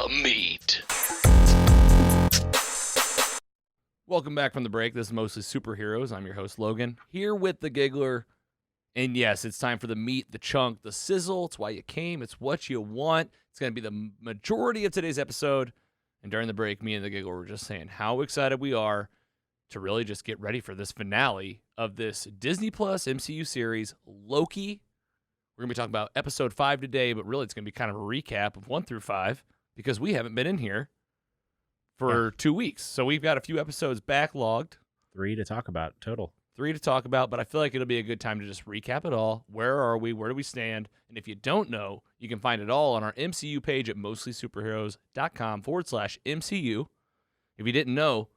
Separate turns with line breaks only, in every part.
the meat.
Welcome back from the break. This is Mostly Superheroes. I'm your host, Logan, here with the Giggler. And yes, it's time for the meat, the chunk, the sizzle. It's why you came. It's what you want. It's going to be the majority of today's episode. And during the break, me and the Giggler were just saying how excited we are to really just get ready for this finale of this Disney Plus MCU series, Loki. We're going to be talking about episode 5 today, but really it's going to be kind of a recap of 1 through 5 because we haven't been in here for 2 weeks. So we've got a few episodes backlogged.
3 to talk about total.
3 to talk about, but I feel like it'll be a good time to just recap it all. Where are we? Where do we stand? And if you don't know, you can find it all on our MCU page at mostlysuperheroes.com/MCU. If you didn't know,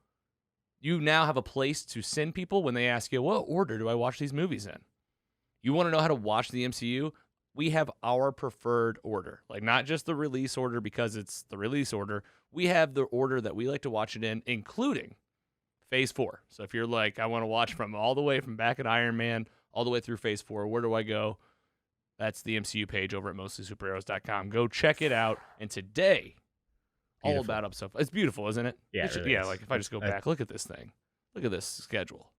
you now have a place to send people when they ask you, what order do I watch these movies in? You want to know how to watch the MCU? We have our preferred order. Like, not just the release order because it's the release order. We have the order that we like to watch it in, including Phase 4. So if you're like, I want to watch from all the way from back at Iron Man all the way through Phase 4, where do I go? That's the MCU page over at mostlysuperheroes.com. Go check it out. And today, all about episode 5. It's beautiful, isn't it?
Yeah,
it really is. Like if I just go back, look at this thing. Look at this schedule.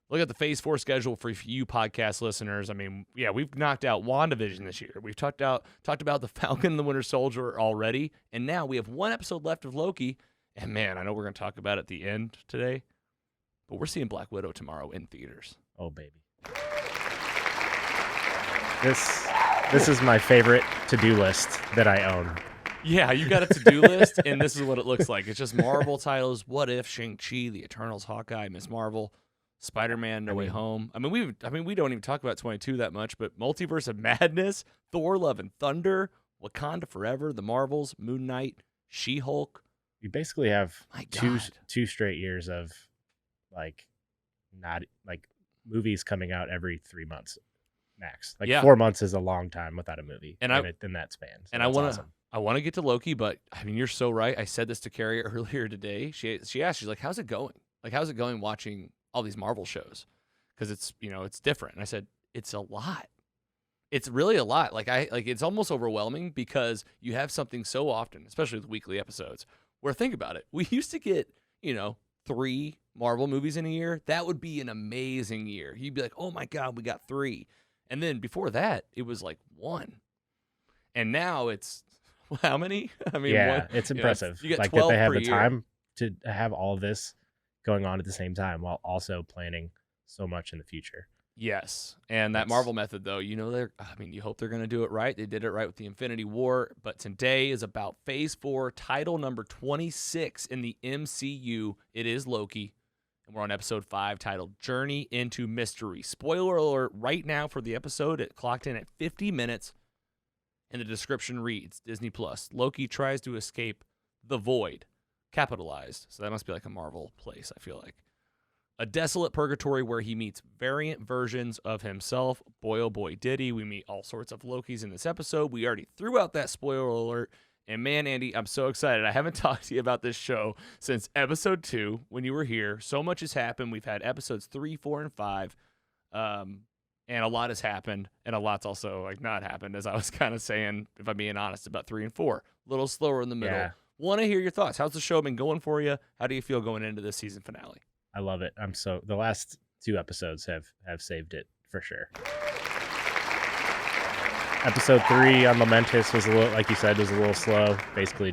Look at the Phase 4 schedule for you podcast listeners. I mean, yeah, we've knocked out WandaVision this year. We've talked about the Falcon and the Winter Soldier already, and now we have 1 episode left of Loki. And man, I know we're going to talk about it at the end today, but we're seeing Black Widow tomorrow in theaters.
Oh, baby. This is my favorite to-do list that I own.
Yeah, you got a to-do list, and this is what it looks like. It's just Marvel titles: What If, Shang-Chi, The Eternals, Hawkeye, Ms. Marvel, Spider-Man, No Way Home. I mean, we don't even talk about 22 that much, but Multiverse of Madness, Thor: Love and Thunder, Wakanda Forever, The Marvels, Moon Knight, She-Hulk.
You basically have two straight years of not movies coming out every 3 months max. 4 months is a long time without a movie, in that span. So
and I want to get to Loki, but I mean, you're so right. I said this to Carrie earlier today. She asked, she's like, "How's it going? Like, how's it going watching all these Marvel shows? Because it's it's different." And I said, "It's a lot. It's really a lot. It's almost overwhelming because you have something so often, especially with weekly episodes." Where think about it, we used to get, 3 Marvel movies in a year. That would be an amazing year. You'd be like, oh my God, we got 3. And then before that, it was like 1. And now it's, how many? I mean,
it's impressive.
You get 12
that they have
per
the
year.
time to have all of this going on at the same time while also planning so much in the future.
Yes, and that Marvel method, though, you hope they're going to do it right. They did it right with the Infinity War, but today is about Phase 4, title number 26 in the MCU. It is Loki, and we're on episode 5, titled Journey into Mystery. Spoiler alert right now for the episode. It clocked in at 50 minutes, and the description reads, Disney Plus, Loki tries to escape the void, capitalized. So that must be like a Marvel place, I feel like. A desolate purgatory where he meets variant versions of himself. Boy, oh boy, did he. We meet all sorts of Lokis in this episode. We already threw out that spoiler alert. And man, Andy, I'm so excited. I haven't talked to you about this show since episode 2 when you were here. So much has happened. We've had episodes 3, 4, and 5. And a lot has happened. And a lot's also not happened, as I was kind of saying, if I'm being honest, about 3 and 4. A little slower in the middle.
Yeah.
Want to hear your thoughts. How's the show been going for you? How do you feel going into this season finale?
I love it. The last 2 episodes have saved it for sure. Episode 3 on Momentous was a little, like you said, was a little slow. Basically I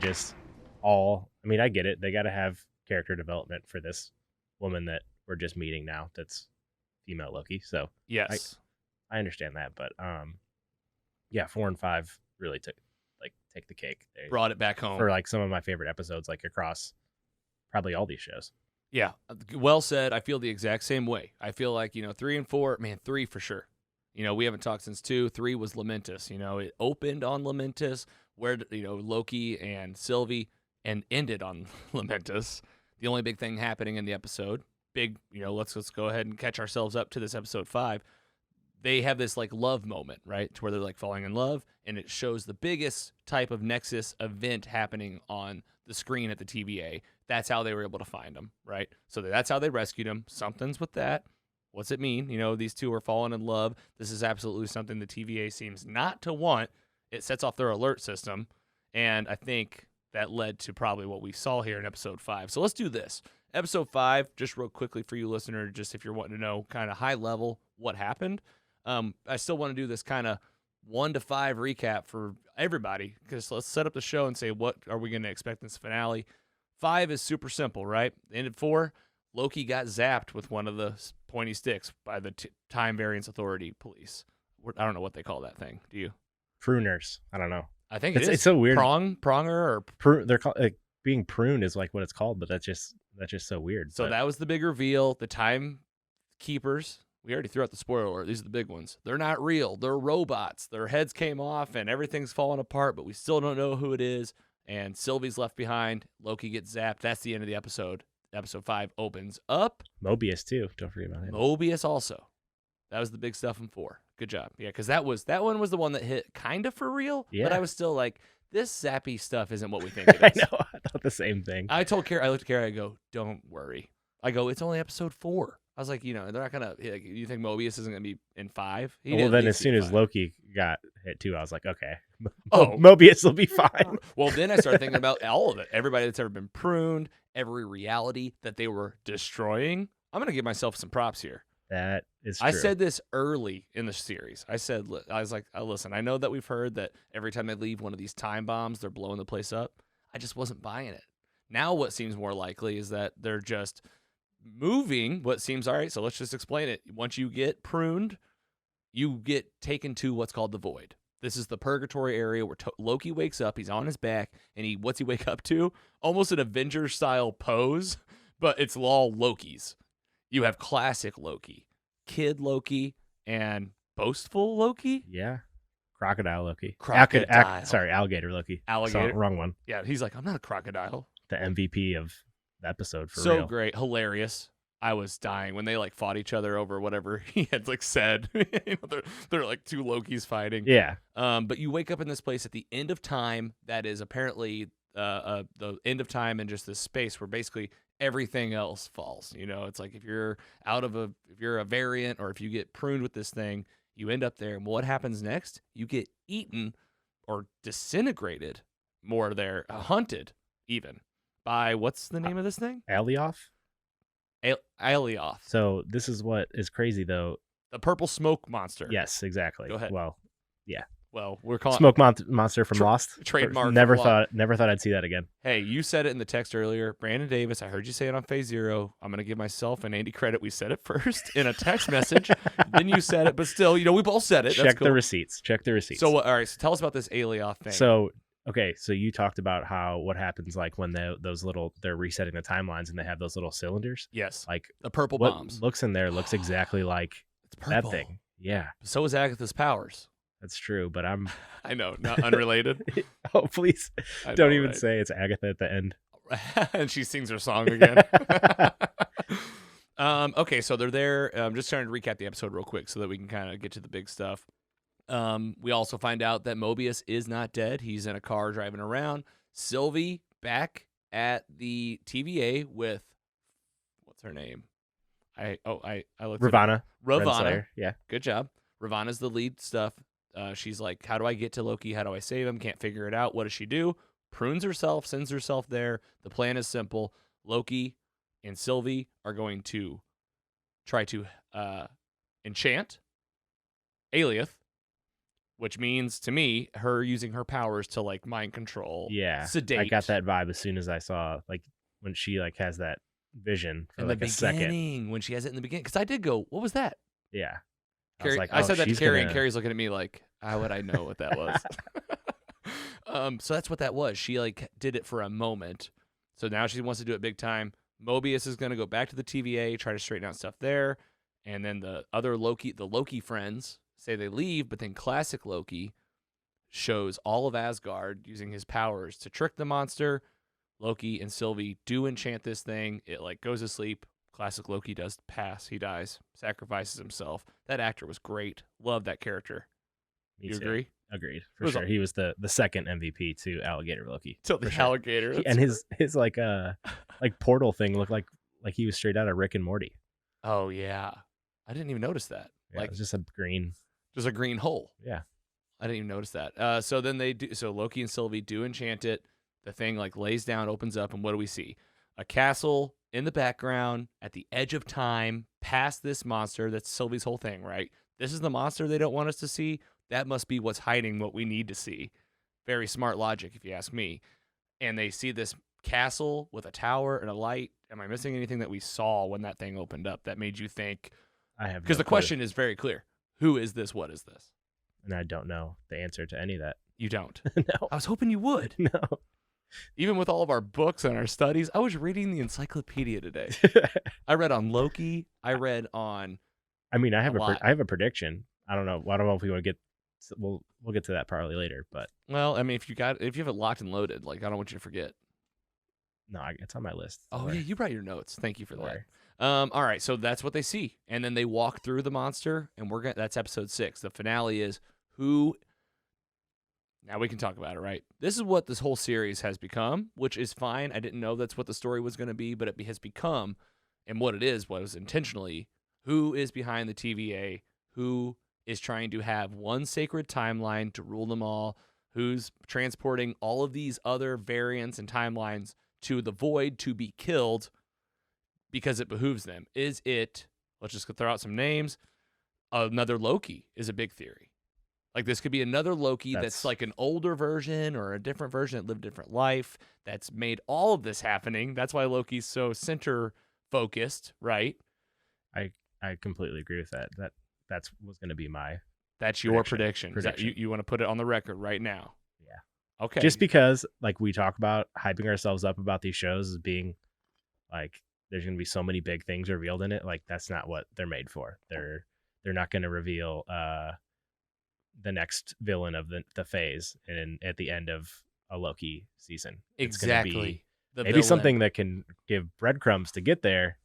get it. They got to have character development for this woman that we're just meeting now. That's female Loki. So
yes,
I understand that. But 4 and 5 really take the cake. They
brought it back home
for some of my favorite episodes, across probably all these shows.
Yeah, well said. I feel the exact same way. I feel like, 3 and 4, 3 for sure. We haven't talked since 2. 3 was Lamentus. It opened on Lamentus, where, Loki and Sylvie, and ended on Lamentus. The only big thing happening in the episode, let's go ahead and catch ourselves up to this episode 5. They have this love moment, right? To where they're falling in love, and it shows the biggest type of Nexus event happening on the screen at the TVA. That's how they were able to find him, right? So that's how they rescued him. Something's with that. What's it mean? These two are falling in love. This is absolutely something the TVA seems not to want. It sets off their alert system, And I think that led to probably what we saw here in episode 5. So let's do this. Episode 5, just real quickly for you listener, just if you're wanting to know kind of high level what happened. I still want to do this kind of 1 to 5 recap for everybody, because let's set up the show and say, what are we going to expect in this finale? 5 is super simple, right? Ended 4, Loki got zapped with one of the pointy sticks by the Time Variance Authority police. I don't know what they call that thing. Do you?
Pruners. I don't know.
I think it's
so weird.
Pronger, or
they're called being pruned is like what it's called, but that's just so weird.
So that was the big reveal. The Time Keepers. We already threw out the spoiler alert. These are the big ones. They're not real. They're robots. Their heads came off and everything's falling apart, but we still don't know who it is. And Sylvie's left behind. Loki gets zapped. That's the end of the episode. Episode 5 opens up.
Mobius too. Don't forget about him.
Mobius also. That was the big stuff in 4. Good job. Yeah, because that one was the one that hit kind of for real.
Yeah.
But I was still like, this zappy stuff isn't what we think it is.
I know. I thought the same thing.
I looked at Carrie, I go, don't worry. I go, it's only episode 4. I was like, they're not going to, you think Mobius isn't going to be in 5?
Well, then as soon as Loki got hit too, I was like, okay,
Oh.
Mobius will be fine.
Well, then I started thinking about all of it. Everybody that's ever been pruned, every reality that they were destroying. I'm going to give myself some props here.
That is true.
I said this early in the series. I was like, listen, I know that we've heard that every time they leave one of these time bombs, they're blowing the place up. I just wasn't buying it. Now what seems more likely is that they're just moving what seems all right. So let's just explain it. Once you get pruned, you get taken to what's called the void. This is the purgatory area where Loki wakes up. He's on his back, and what's he wake up to? Almost an Avengers-style pose, but it's all Lokis. You have classic Loki, Kid Loki, and boastful Loki.
Yeah. Crocodile Loki.
Crocodile.
Alligator Loki.
Alligator.
Wrong one.
Yeah, he's like, I'm not a crocodile.
The MVP of the episode for
so
real.
Great. Hilarious. I was dying when they fought each other over whatever he had said. They're like two Lokis fighting.
Yeah.
But you wake up in this place at the end of time that is apparently the end of time and just this space where basically everything else falls. It's like if you're a variant or if you get pruned with this thing, you end up there. And what happens next? You get eaten or disintegrated more there, hunted even by what's the name of this thing?
Alioth?
Alioth.
So this is what is crazy though.
The purple smoke monster.
Yes, exactly.
Go ahead.
Well, yeah.
Well, we're calling
Smoke monster from Lost.
Trademark.
Never thought I'd see that again.
Hey, you said it in the text earlier. Brandon Davis, I heard you say it on Phase Zero. I'm going to give myself and Andy credit. We said it first in a text message. Then you said it, but still, we both said it.
Check the receipts.
So, all right, so tell us about this Alioth thing.
So, okay, so you talked about what happens when they're resetting the timelines and they have those little cylinders.
Yes.
Like
the purple
what
bombs.
Looks in there looks exactly like
it's purple.
that thing. Yeah.
So is Agatha's powers.
That's true, but I'm
I know, not unrelated.
Oh, please. Don't even say it's Agatha at the end.
And she sings her song again. Okay, so they're there. I'm just trying to recap the episode real quick so that we can kind of get to the big stuff. We also find out that Mobius is not dead. He's in a car driving around. Sylvie back at the TVA with what's her name? I looked
Ravonna.
Ravonna.
Yeah.
Good job. Ravonna's the lead stuff. She's like, how do I get to Loki? How do I save him? Can't figure it out. What does she do? Prunes herself, sends herself there. The plan is simple. Loki and Sylvie are going to try to enchant Alioth, which means to me, her using her powers to mind control.
Yeah.
Sedate.
I got that vibe as soon as I saw when she has that vision for a second.
When she has it in the beginning. Because I did go, what was that?
Yeah.
Carrie, I said that to Carrie, and Carrie's looking at me like, how would I know what that was? So that's what that was. She did it for a moment. So now she wants to do it big time. Mobius is going to go back to the TVA, try to straighten out stuff there. And then the Loki friends say they leave, but then classic Loki shows all of Asgard using his powers to trick the monster. Loki and Sylvie do enchant this thing. It goes to sleep. Classic Loki does pass. He dies, sacrifices himself. That actor was great. Love that character. You agree?
Agreed. For sure. He was the second MVP to Alligator Loki.
To the alligator.
And his portal thing looked like he was straight out of Rick and Morty.
Oh yeah. I didn't even notice that.
Yeah, it was just a green
hole.
Yeah.
I didn't even notice that. So then they do. So Loki and Sylvie do enchant it. The thing like lays down, opens up, and what do we see? A castle in the background at the edge of time, past this monster. That's Sylvie's whole thing, right? This is the monster they don't want us to see. That must be what's hiding what we need to see. Very smart logic, if you ask me. And they see this castle with a tower and a light. Am I missing anything that we saw when that thing opened up that made you think?
I have
Because
no
the
clue.
question is very clear. Who is this? What is this?
And I don't know the answer to any of that.
You don't.
No.
I was hoping you would.
No.
Even with all of our books and our studies, I was reading the encyclopedia today. I read on Loki. I read on.
I mean, I have
lot.
I have a prediction. I don't know if we want to get. We'll get to that probably later, but
Well, I mean, if you have it locked and loaded, like I don't want you to forget.
no, it's on my list.
Oh yeah, you brought your notes. Thank you for that.
Sorry.
All right, so that's what they see, and then they walk through the monster, and that's episode 6. The finale is who. Now we can talk about it, right? This is what this whole series has become, which is fine. I didn't know that's what the story was going to be, but it has become, and what it is was intentionally, who is behind the TVA, who is trying to have one sacred timeline to rule them all, who's transporting all of these other variants and timelines to the void to be killed because it behooves them. Is it, let's just throw out some names, another Loki is a big theory. Like this could be another Loki that's like an older version or a different version that lived a different life that's made all of this happening. That's why Loki's so center focused, right?
I completely agree with that. That's was going to be my.
That's your prediction. Is that you want to put it on the record right now?
Yeah.
Okay.
Just because like we talk about hyping ourselves up about these shows as being like there's going to be so many big things revealed in it. Like that's not what they're made for. They're not going to reveal the next villain of the phase and at the end of a Loki season.
Exactly.
It's maybe something that can give breadcrumbs to get there,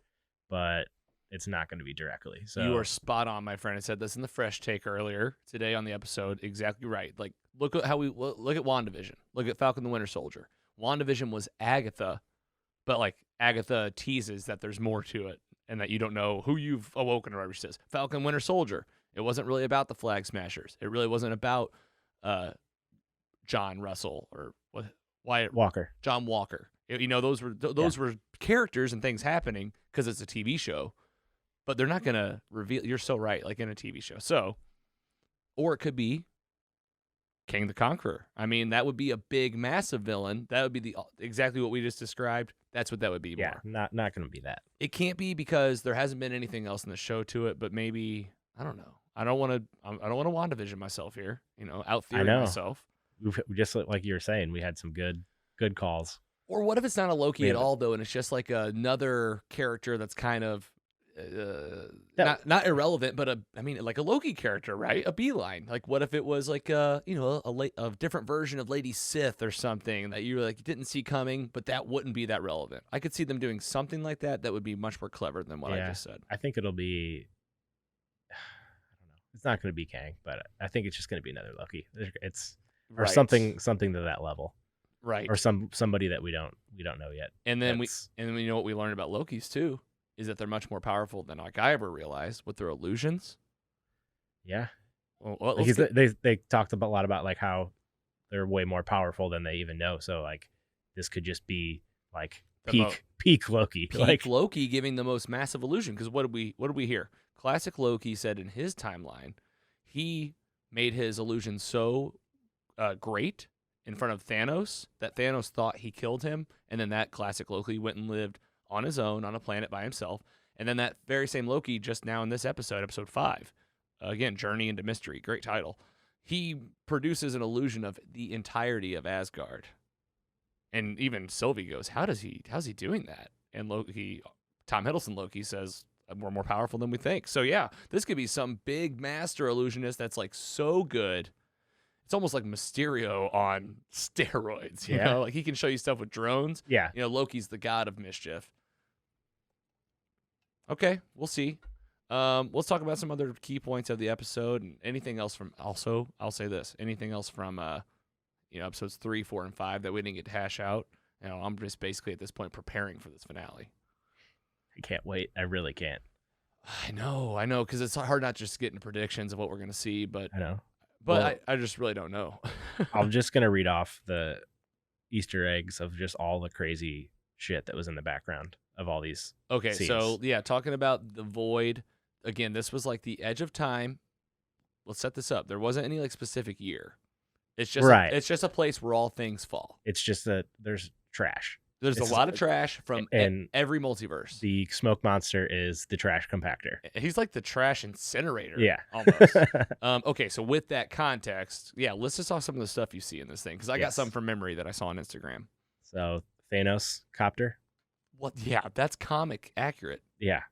but it's not going to be directly. So
you are spot on, my friend. I said this in the Fresh Take earlier today on the episode. Exactly right. Like look at how we look at WandaVision. Look at Falcon the Winter Soldier. WandaVision was Agatha, but like Agatha teases that there's more to it and that you don't know who you've awoken or whatever she says. Falcon Winter Soldier. It wasn't really about the Flag Smashers. It really wasn't about John Russell or Wyatt
Walker.
John Walker. Those were characters and things happening because it's a TV show, but they're not gonna reveal. You're so right, like in a TV show. So, or it could be King the Conqueror. I mean, that would be a big, massive villain. That would be exactly what we just described. That's what that would be.
Yeah,
more.
not going to be that.
It can't be because there hasn't been anything else in the show to it. But maybe I don't know. I don't want to WandaVision myself here. Out theory myself.
Just like you were saying, we had some good calls.
Or what if it's not a Loki at all though, and it's just like another character that's kind of not irrelevant, but like a Loki character, right? A beeline. Like what if it was like a different version of Lady Sith or something that you didn't see coming, but that wouldn't be that relevant. I could see them doing something like that would be much more clever than what I just said.
I think it'll be. I don't know. It's not going to be Kang, but I think it's just going to be another Loki. It's or something to that level,
right?
Or somebody that we don't know yet.
And then we know what we learned about Loki's too. Is that they're much more powerful than like I ever realized with their illusions.
Yeah.
Well,
they talked a lot about like how they're way more powerful than they even know. So like this could just be like peak Loki.
Peak Loki giving the most massive illusion. Because what did we hear? Classic Loki said in his timeline, he made his illusion so great in front of Thanos that Thanos thought he killed him, and then that classic Loki went and lived on his own on a planet by himself. And then that very same Loki just now in this episode 5, again, Journey into Mystery, great title. He produces an illusion of the entirety of Asgard. And even Sylvie goes, how's he doing that? And Tom Hiddleston Loki says, we're more powerful than we think. So yeah, this could be some big master illusionist that's like so good. It's almost like Mysterio on steroids, you know? Like he can show you stuff with drones.
Yeah.
Loki's the god of mischief. Okay, we'll see. Let's talk about some other key points of the episode and anything else from. Also, I'll say this: anything else from episodes 3, 4, and 5 that we didn't get to hash out. I'm just basically at this point preparing for this finale.
I can't wait. I really can't.
I know, because it's hard not just getting predictions of what we're gonna see, but
I know.
But
Well,
I just really don't know.
I'm just gonna read off the Easter eggs of just all the crazy shit that was in the background of all these
Okay,
scenes.
so yeah, talking about the void again. This was like the edge of time. Let's set this up. There wasn't any like specific year. It's just
Right.
it's just a place where all things fall.
It's just that there's trash.
There's
This
a
is-
lot of trash from
and
every multiverse.
The smoke monster is the trash compactor.
He's like the trash incinerator.
Yeah.
Almost. Okay, so with that context, yeah, let's just off some of the stuff you see in this thing because I got
Yes.
some from memory that I saw on Instagram.
So Thanos copter.
What? Yeah, that's comic accurate.
Yeah.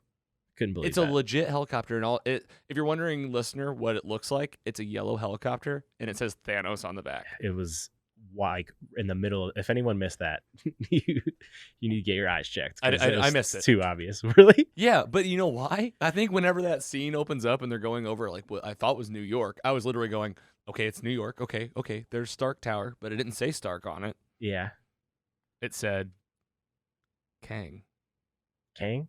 Couldn't believe
It's
that.
a legit helicopter, and all. If you're wondering, listener, what it looks like, it's a yellow helicopter, and it says Thanos on the back.
It was like in the middle. If anyone missed that, you need to get your eyes checked. 'Cause
I missed it.
Too obvious, really.
Yeah, but you know why? I think whenever that scene opens up and they're going over like what I thought was New York, I was literally going, "Okay, it's New York. Okay, there's Stark Tower, but it didn't say Stark on it.
Yeah.
It said Kang.
Kang.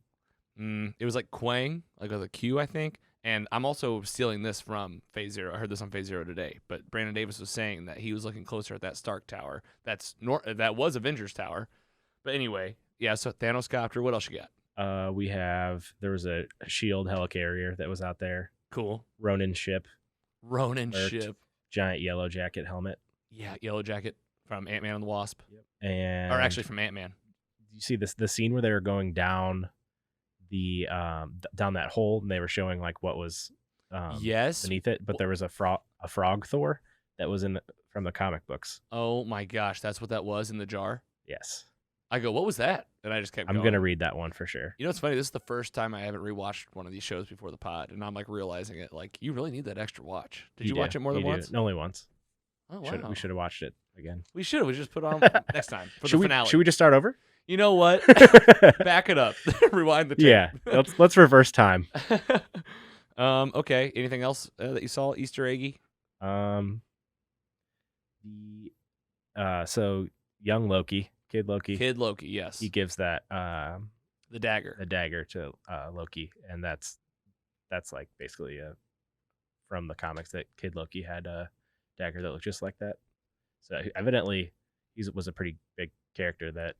It was like Quang, like with a Q, I think. And I'm also stealing this from Phase Zero. I heard this on Phase Zero today. But Brandon Davis was saying that he was looking closer at that Stark Tower. That was Avengers Tower. But anyway, yeah. So Thanos copter. What else you got?
There was a shield helicarrier that was out there.
Cool.
Ronin ship.
Ronin
Merc.
ship.
Giant yellow jacket helmet.
Yeah, Yellow Jacket from Ant-Man and the Wasp.
And
Or actually from Ant-Man.
you see the scene where they were going down the down that hole and they were showing like what was
Yes.
beneath it, but there was a frog Thor that was from the comic books.
Oh my gosh, that's what that was in the jar.
Yes.
I go, what was that? And I just kept going.
I'm gonna read that one for sure.
You know, it's funny. This is the first time I haven't rewatched one of these shows before the pod, and I'm like realizing it. Like, you really need that extra watch. Did you watch it more than once?
Only once.
Oh wow.
We should have watched it again.
We should have. We just put it on next time for
Should
the finale.
Should we just start over?
You know what? Back it up. Rewind the tape.
Yeah. Let's reverse time.
Okay. Anything else that you saw Easter eggy?
So young Loki, Kid Loki.
Kid Loki. Yes.
He gives that
The dagger.
a dagger to Loki, and that's like basically from the comics that Kid Loki had a dagger that looked just like that. So evidently he was a pretty big character that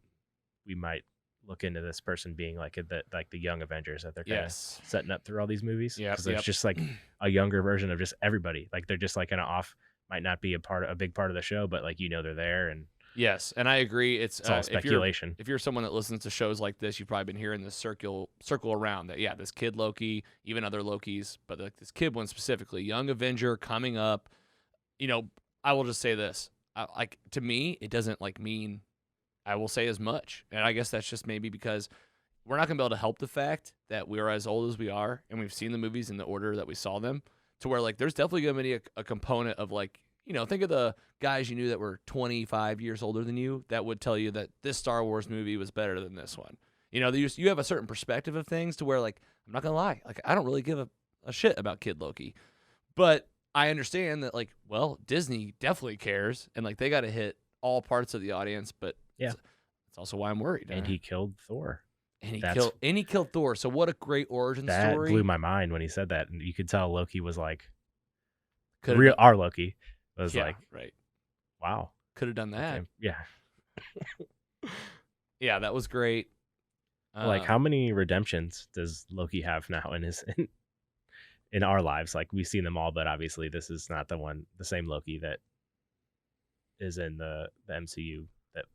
we might look into this person being like the young Avengers that they're kind of setting up through all these movies.
Yep,
because it's just like a younger version of just everybody. Like they're just like kind of off, might not be a big part of the show, but like they're there, and
Yes, and I agree. It's
all speculation.
If you're someone that listens to shows like this, you've probably been hearing this circle around that. Yeah, this Kid Loki, even other Lokis, but like this kid one specifically, young Avenger coming up. I will just say this: to me, it doesn't mean I will say as much, and I guess that's just maybe because we're not gonna be able to help the fact that we are as old as we are, and we've seen the movies in the order that we saw them, to where there's definitely gonna be a component of think of the guys you knew that were 25 years older than you that would tell you that this Star Wars movie was better than this one. You have a certain perspective of things to where, I'm not going to lie, I don't really give a shit about Kid Loki. But I understand that, Disney definitely cares, and, they got to hit all parts of the audience, but
yeah,
it's also why I'm worried.
And he killed Thor.
And he killed Thor. So what a great origin story.
That blew my mind when he said that. And you could tell Loki was
our
Loki was
right.
Wow.
Could have done that.
Okay. Yeah.
Yeah, that was great.
How many redemptions does Loki have now in our lives? We've seen them all, but obviously this is not the same Loki that is in the MCU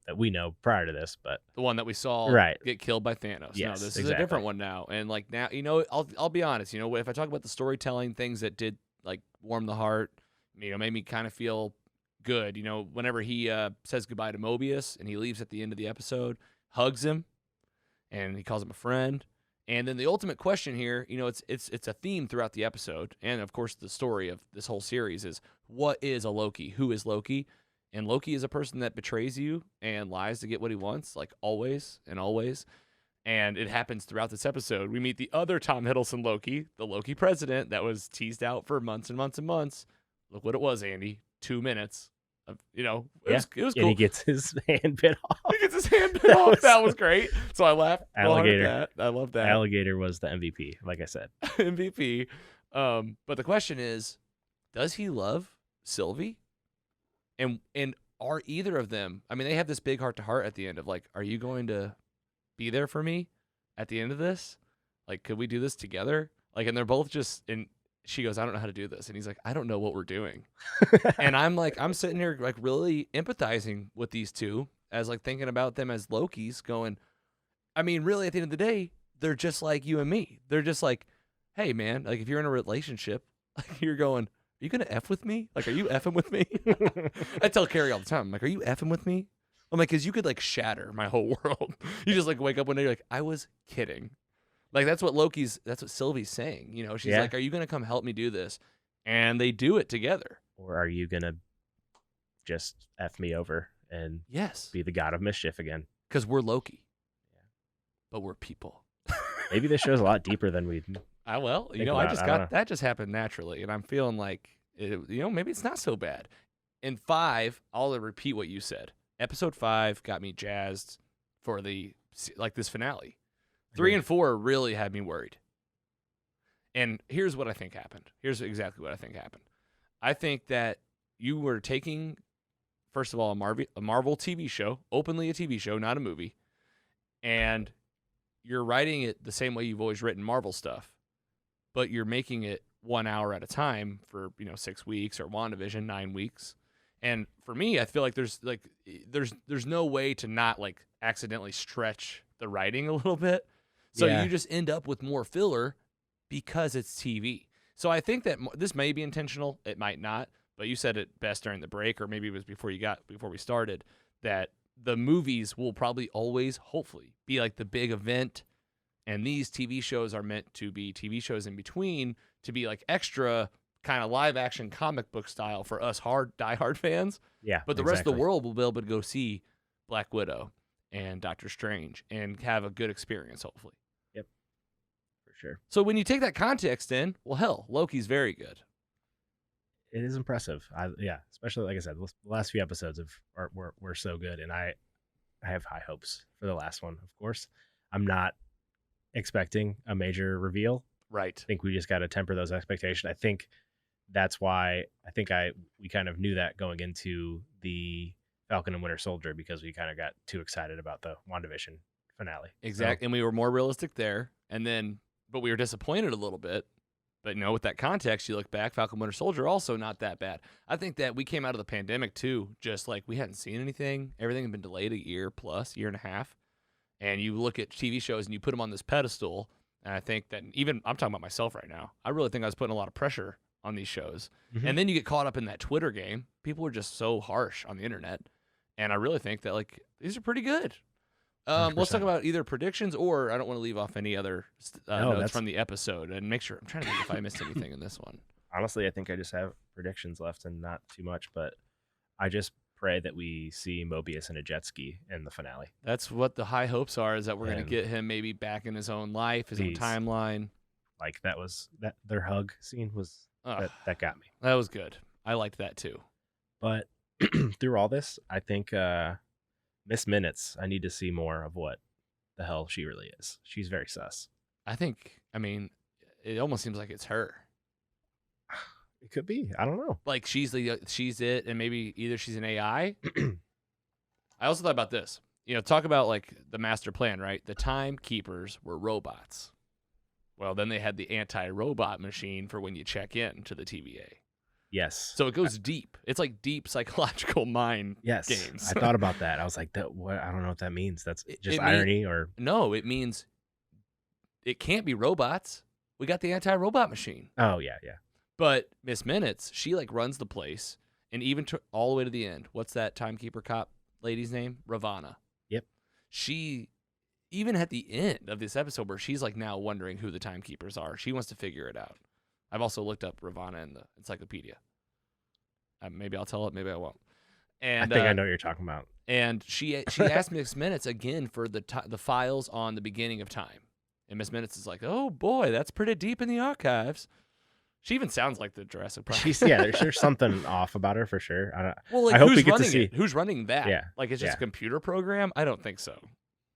that we know prior to this, but
the one that we saw get killed by Thanos.
Yes,
no, this is a different one now. And now, I'll be honest, if I talk about the storytelling, things that did warm the heart, made me kind of feel good. Whenever he says goodbye to Mobius and he leaves at the end of the episode, hugs him, and he calls him a friend. And then the ultimate question here, it's a theme throughout the episode, and of course the story of this whole series is, what is a Loki? Who is Loki? And Loki is a person that betrays you and lies to get what he wants, always and always. And it happens throughout this episode. We meet the other Tom Hiddleston Loki, the Loki president that was teased out for months and months and months. Look what it was, Andy. 2 minutes. It was cool.
And he gets his hand bit off.
He gets his hand bit off. That was great. So I laughed.
Alligator.
At that. I love that.
Alligator was the MVP, like I said.
MVP. But the question is, does he love Sylvie? And are either of them, I mean, they have this big heart to heart at the end of like, are you going to be there for me at the end of this? Like, could we do this together? Like, and they're both just, and she goes, I don't know how to do this. And he's like, I don't know what we're doing. And I'm like, I'm sitting here like really empathizing with these two as like thinking about them as Lokis going, I mean, really at the end of the day, they're just like you and me. They're just like, hey man, like if you're in a relationship, like you're going, are you going to F with me? Like, are you effing with me? I tell Carrie all the time, I'm like, are you effing with me? I'm like, because you could like shatter my whole world. You just like wake up one day, you're like, I was kidding. Like, that's what Sylvie's saying. You know, she's like, are you going to come help me do this? And they do it together.
Or are you going to just F me over and
yes,
be the god of mischief again?
Because we're Loki. Yeah. But we're people.
Maybe this show's a lot deeper than we
well, you know, that just happened naturally. And I'm feeling like, maybe it's not so bad. In 5, I'll repeat what you said. Episode 5 got me jazzed for this finale. 3 and 4 really had me worried. And here's what I think happened. Here's exactly what I think happened. I think that you were taking, first of all, a Marvel TV show, openly a TV show, not a movie, and you're writing it the same way you've always written Marvel stuff, but you're making it 1 hour at a time for 6 weeks, or WandaVision 9 weeks. And for me, I feel like there's no way to not like accidentally stretch the writing a little bit. So you just end up with more filler because it's TV. So I think that this may be intentional. It might not. But you said it best during the break, or maybe it was before we started, that the movies will probably always, hopefully, be like the big event. And these TV shows are meant to be TV shows in between, to be like extra kind of live action comic book style for us diehard fans.
Yeah.
But the rest of the world will be able to go see Black Widow and Doctor Strange and have a good experience, hopefully.
Yep. For sure.
So when you take that context in, well, hell, Loki's very good.
It is impressive. Especially like I said, the last few episodes were so good, and I have high hopes for the last one. Of course, I'm not expecting a major reveal.
Right.
I think we just got to temper those expectations. I think that's why we kind of knew that going into the Falcon and Winter Soldier, because we kind of got too excited about the WandaVision finale.
Exactly. So, and we were more realistic there, but we were disappointed a little bit. But with that context, you look back, Falcon Winter Soldier, also not that bad. I think that we came out of the pandemic, too, just like we hadn't seen anything. Everything had been delayed a year and a half. And you look at TV shows and you put them on this pedestal. And I think that even, I'm talking about myself right now, I really think I was putting a lot of pressure on these shows. Mm-hmm. And then you get caught up in that Twitter game. People are just so harsh on the internet. And I really think that, like, these are pretty good. Let's talk about either predictions, or I don't want to leave off any other notes from the episode, and make sure. I'm trying to think if I missed anything in this one.
Honestly, I think I just have predictions left and not too much, but I just pray that we see Mobius in a jet ski in the finale.
That's what the high hopes are, is that we're going to get him maybe back in his own life, his own timeline.
Like their hug scene was, that got me.
That was good. I liked that too.
But through all this, I think Miss Minutes, I need to see more of what the hell she really is. She's very sus.
I mean, it almost seems like it's her.
It could be. I don't know.
Like she's it, and maybe either she's an AI. I also thought about this. Talk about like the master plan, right? The timekeepers were robots. Well, then they had the anti-robot machine for when you check in to the TVA.
Yes.
So it goes deep. It's like deep psychological mind games.
I thought about that. I was like, I don't know what that means. That's just irony or...
No, it means it can't be robots. We got the anti-robot machine.
Oh, yeah.
But Miss Minutes, she like runs the place, and even all the way to the end. What's that timekeeper cop lady's name? Ravana.
Yep.
She, even at the end of this episode where she's like now wondering who the timekeepers are, she wants to figure it out. I've also looked up Ravana in the encyclopedia. Maybe I'll tell it, maybe I won't. And
I think I know what you're talking about.
And she asked Miss Minutes again for the files on the beginning of time. And Miss Minutes is like, oh boy, that's pretty deep in the archives. She even sounds like the Jurassic Park.
There's something off about her for sure.
I hope we get to see who's running that.
Yeah,
like it's just a computer program. I don't think so.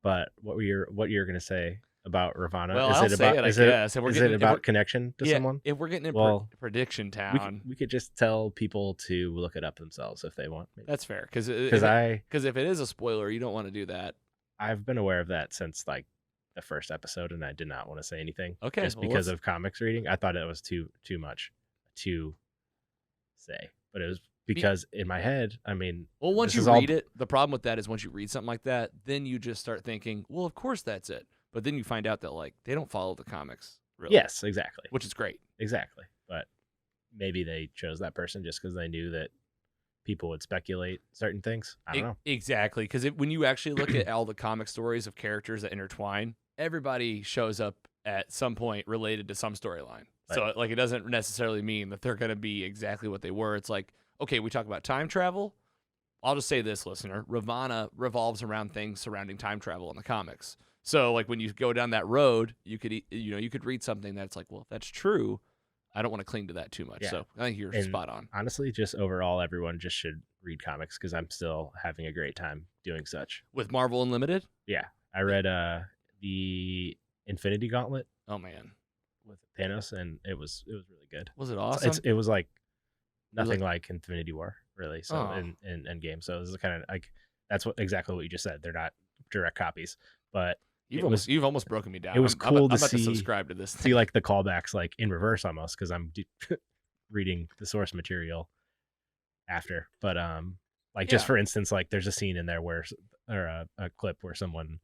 But what you're gonna say about Ravana?
Well,
Is
I'll
it
say
about
it, I guess. If we're
is
getting,
it
if we're,
about connection to
yeah,
someone?
if we're getting in
Well,
prediction
we
town,
we could just tell people to look it up themselves if they want.
that's fair. Because
Because
if it is a spoiler, you don't want to do that.
I've been aware of that since like the first episode, and I did not want to say anything.
Okay,
just
well,
because of comics reading, I thought it was too much to say. But it was because in my head, I mean,
well, once
this
you
is all
read it, the problem with that is once you read something like that, then you just start thinking, well, of course that's it. But then you find out that like they don't follow the comics really.
Yes, exactly.
Which is great.
Exactly. But maybe they chose that person just because they knew that people would speculate certain things. I don't know.
Exactly. Because when you actually look at all the comic stories of characters that intertwine, everybody shows up at some point related to some storyline.
Right.
So like it doesn't necessarily mean that they're going to be exactly what they were. It's like, okay, we talk about time travel. I'll just say this, listener. Ravana revolves around things surrounding time travel in the comics. So like when you go down that road, you could read something that's like, well, if that's true, I don't want to cling to that too much.
Yeah.
So I think you're spot on.
Honestly, just overall, everyone just should read comics because I'm still having a great time doing such.
With Marvel Unlimited?
Yeah. I read the Infinity Gauntlet
Oh man.
with Thanos, and it was really good.
Was it awesome?
It was like nothing like Infinity War, really. So
Oh.
in Endgame. So this is kind of like that's exactly what you just said. They're not direct copies, but
You've almost broken me down.
It was
I'm
cool
about
to see.
subscribe to this thing.
See like the callbacks like in reverse almost because I'm reading the source material after. But like just
Yeah.
for instance, like there's a scene in there where or a clip where someone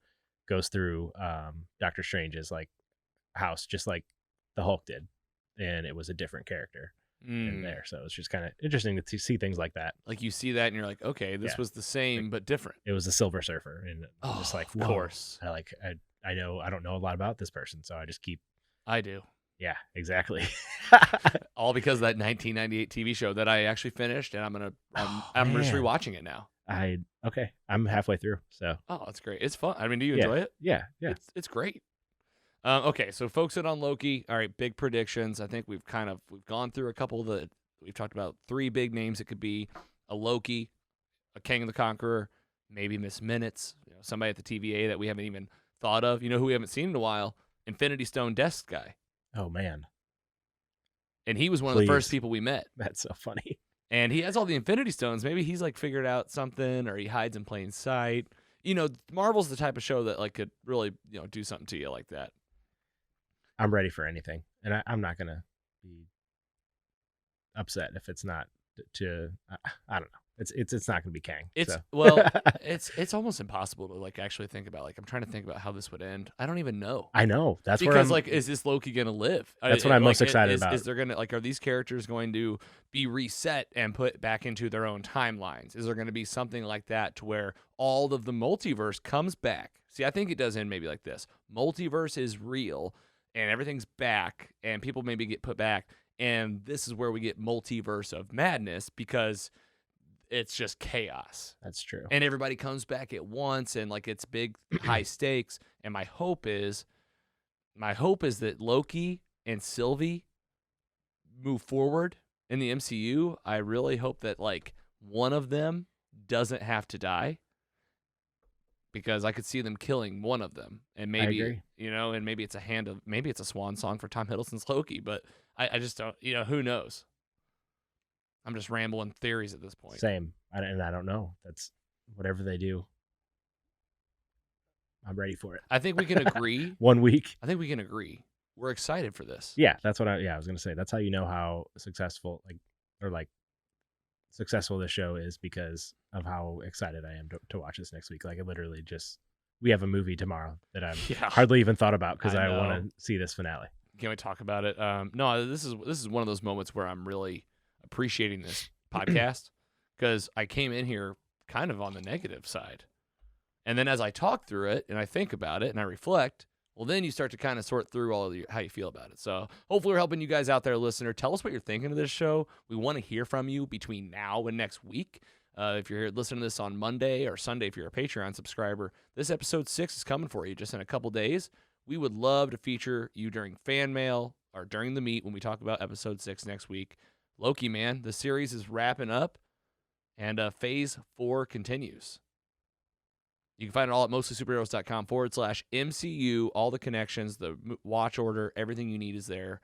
goes through Doctor Strange's like house just like the Hulk did, and it was a different character in there. So it's just kind of interesting to see things like that.
Like you see that and you're like, okay, this was the same but different.
It was a Silver Surfer, and I'm just like,
of course.
I know I don't know a lot about this person, so I just keep.
I do.
Yeah, exactly.
All because of that 1998 TV show that I actually finished, and I'm just rewatching it now.
I'm halfway through, so.
Oh, that's great. It's fun. I mean, do you enjoy it?
Yeah.
It's great. Okay, so focusing on Loki. All right, big predictions. I think we've gone through a couple of we've talked about 3 big names. It could be a Loki, a King the Conqueror, maybe Miss Minutes, somebody at the TVA that we haven't even thought of. You know who we haven't seen in a while? Infinity Stone desk guy.
Oh man.
And he was one of the first people we met.
That's so funny.
And he has all the Infinity Stones. Maybe he's like figured out something, or he hides in plain sight. Marvel's the type of show that like could really do something to you like that.
I'm ready for anything, and I'm not gonna be upset if it's not I don't know. It's not gonna be Kang.
It's almost impossible to like actually think about. Like I'm trying to think about how this would end. I don't even know.
I know that's
because like, is this Loki gonna live?
That's what I'm most excited about.
Is there gonna are these characters going to be reset and put back into their own timelines? Is there gonna be something like that to where all of the multiverse comes back? See, I think it does end maybe like this: multiverse is real, and everything's back, and people maybe get put back, and this is where we get multiverse of madness because it's just chaos.
That's true.
And everybody comes back at once, and like it's big, high stakes. And my hope is that Loki and Sylvie move forward in the MCU. I really hope that like one of them doesn't have to die, because I could see them killing one of them, and maybe and maybe it's maybe it's a swan song for Tom Hiddleston's Loki, but I just don't. Who knows? I'm just rambling theories at this point.
Same. And I don't know. That's whatever they do. I'm ready for it.
I think we can agree.
1 week.
I think we can agree. We're excited for this.
Yeah, that's what I was going to say. That's how you know how successful successful this show is, because of how excited I am to watch this next week. Like I literally we have a movie tomorrow that I've hardly even thought about because I want to see this finale.
Can we talk about it? No, this is one of those moments where I'm really appreciating this podcast, because I came in here kind of on the negative side, and then as I talk through it and I think about it and I reflect, well, then you start to kind of sort through how you feel about it. So hopefully we're helping you guys out there, listener. Tell us what you're thinking of this show. We want to hear from you between now and next week. If you're listening to this on Monday or Sunday, if you're a Patreon subscriber, this episode 6 is coming for you just in a couple days. We would love to feature you during fan mail or during the meet when we talk about episode 6 next week. Loki, man, the series is wrapping up, and phase 4 continues. You can find it all at mostlysuperheroes.com /MCU. All the connections, the watch order, everything you need is there.